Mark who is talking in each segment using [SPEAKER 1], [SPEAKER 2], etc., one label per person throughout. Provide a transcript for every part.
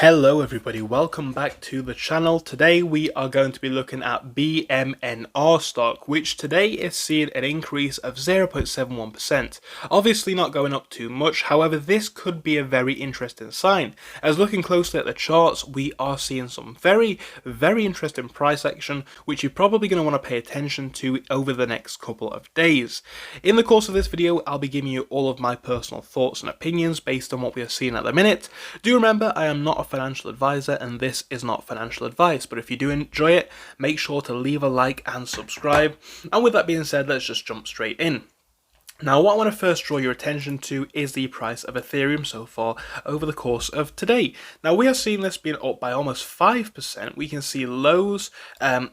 [SPEAKER 1] Hello everybody, welcome back to the channel. Today we are going to be looking at BMNR stock, which today is seeing an increase of 0.71%. Obviously not going up too much, however this could be a very interesting sign. As looking closely at the charts, we are seeing some very interesting price action, which you're probably going to want to pay attention to over the next couple of days. In the course of this video, I'll be giving you all of my personal thoughts and opinions based on what we are seeing at the minute. Do remember, I am not a financial advisor and this is not financial advice, but if you do enjoy it, make sure to leave a like and subscribe. And with that being said, let's just jump straight in. Now, what I want to first draw your attention to is the price of Ethereum so far over the course of today. Now, we are seeing this being up by almost 5%. We can see lows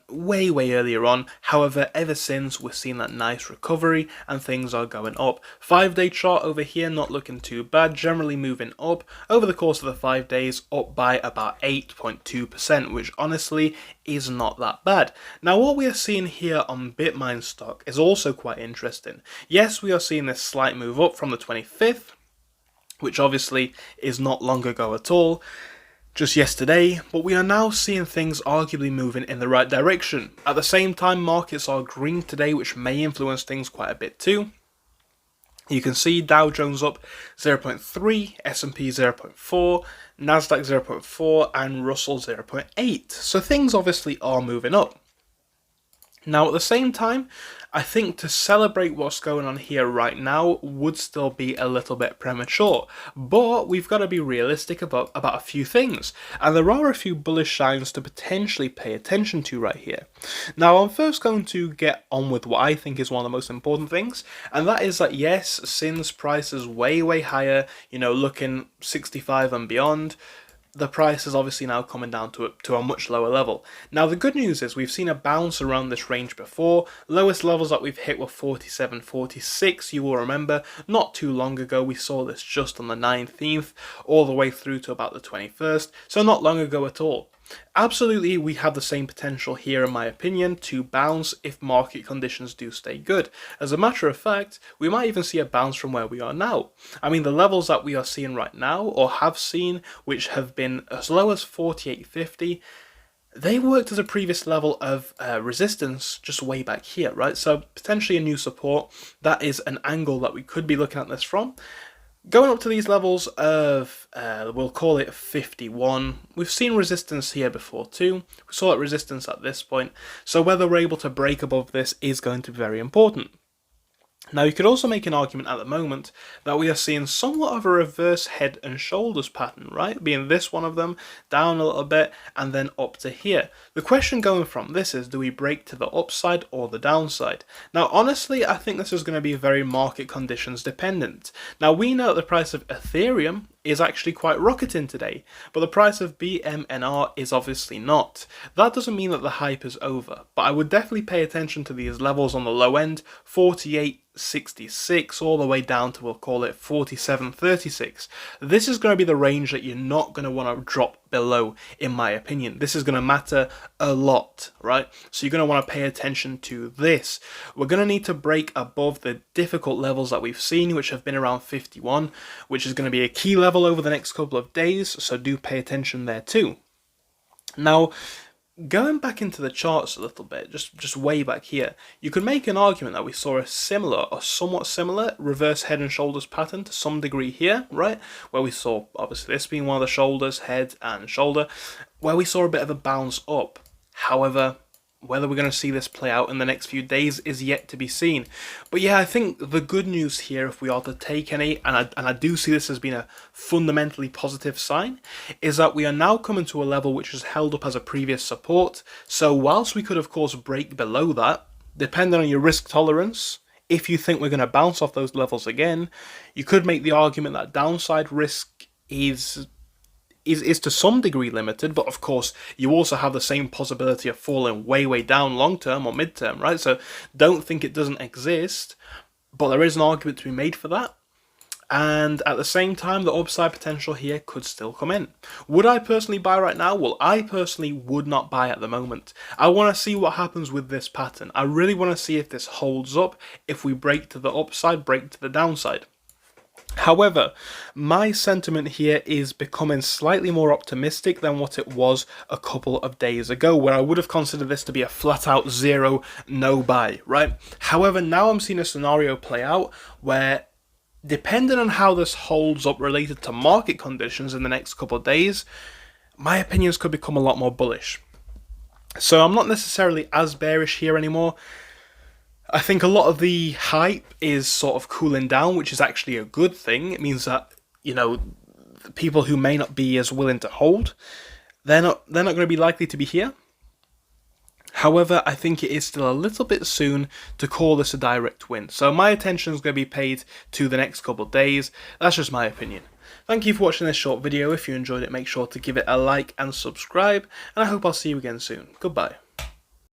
[SPEAKER 1] way earlier on. However, ever since, we're seeing that nice recovery and things are going up. 5-day chart over here, not looking too bad, generally moving up. Over the course of the 5 days, up by about 8.2%, which honestly is not that bad. Now, what we are seeing here on Bitmine stock is also quite interesting. Yes, we are seeing this slight move up from the 25th, which obviously is not long ago at all, just yesterday, but we are now seeing things arguably moving in the right direction. At the same time, markets are green today, which may influence things quite a bit too. You can see Dow Jones up 0.3, S&P 0.4, Nasdaq 0.4, and Russell 0.8. So things obviously are moving up. Now, at the same time, I think to celebrate what's going on here right now would still be a little bit premature, but we've got to be realistic about a few things, and there are a few bullish signs to potentially pay attention to right here. Now, I'm first going to get on with what I think is one of the most important things, and that is that yes, since price is way higher, you know, looking 65 and beyond, the price is obviously now coming down to a much lower level. Now, the good news is we've seen a bounce around this range before. Lowest levels that we've hit were 47, 46. You will remember not too long ago we saw this just on the 19th all the way through to about the 21st, so not long ago at all. Absolutely, we have the same potential here, in my opinion, to bounce if market conditions do stay good. As a matter of fact, we might even see a bounce from where we are now. I mean, the levels that we are seeing right now, or have seen, which have been as low as 48.50, they worked as a previous level of resistance just way back here, right? So potentially a new support. That is an angle that we could be looking at this from. Going up to these levels of, we'll call it 51, we've seen resistance here before too. We saw that resistance at this point, so whether we're able to break above this is going to be very important. Now, you could also make an argument at the moment that we are seeing somewhat of a reverse head and shoulders pattern, right? Being this one of them, down a little bit, and then up to here. The question going from this is, do we break to the upside or the downside? Now, honestly, I think this is going to be very market conditions dependent. Now, we know that the price of Ethereum is actually quite rocketing today, but the price of BMNR is obviously not. That doesn't mean that the hype is over, but I would definitely pay attention to these levels on the low end, 48.66 all the way down to, we'll call it 47.36. This is going to be the range that you're not going to want to drop below, in my opinion. This is going to matter a lot, right? So you're going to want to pay attention to this. We're going to need to break above the difficult levels that we've seen, which have been around 51, which is going to be a key level over the next couple of days, so do pay attention there too. Now, going back into the charts a little bit, just way back here, you could make an argument that we saw a similar or somewhat similar reverse head and shoulders pattern to some degree here, right? Where we saw, obviously this being one of the shoulders, head and shoulder, where we saw a bit of a bounce up. However, whether we're going to see this play out in the next few days is yet to be seen. But yeah, I think the good news here, if we are to take any, and I do see this as being a fundamentally positive sign, is that we are now coming to a level which is held up as a previous support. So whilst we could of course break below that, depending on your risk tolerance, if you think we're going to bounce off those levels again, you could make the argument that downside risk is to some degree limited, but of course you also have the same possibility of falling way down long term or mid term, right? So don't think it doesn't exist, but there is an argument to be made for that. And at the same time, the upside potential here could still come in. Would I personally buy right now? Well, I personally would not buy at the moment. I want to see what happens with this pattern. I really want to see if this holds up, if we break to the upside, break to the downside. However, my sentiment here is becoming slightly more optimistic than what it was a couple of days ago, where I would have considered this to be a flat out zero no buy, right? However, now I'm seeing a scenario play out where, depending on how this holds up related to market conditions in the next couple of days, my opinions could become a lot more bullish. So I'm not necessarily as bearish here anymore. I think a lot of the hype is sort of cooling down, which is actually a good thing. It means that, people who may not be as willing to hold, they're not going to be likely to be here. However, I think it is still a little bit soon to call this a direct win. So my attention is going to be paid to the next couple of days. That's just my opinion. Thank you for watching this short video. If you enjoyed it, make sure to give it a like and subscribe. And I hope I'll see you again soon. Goodbye.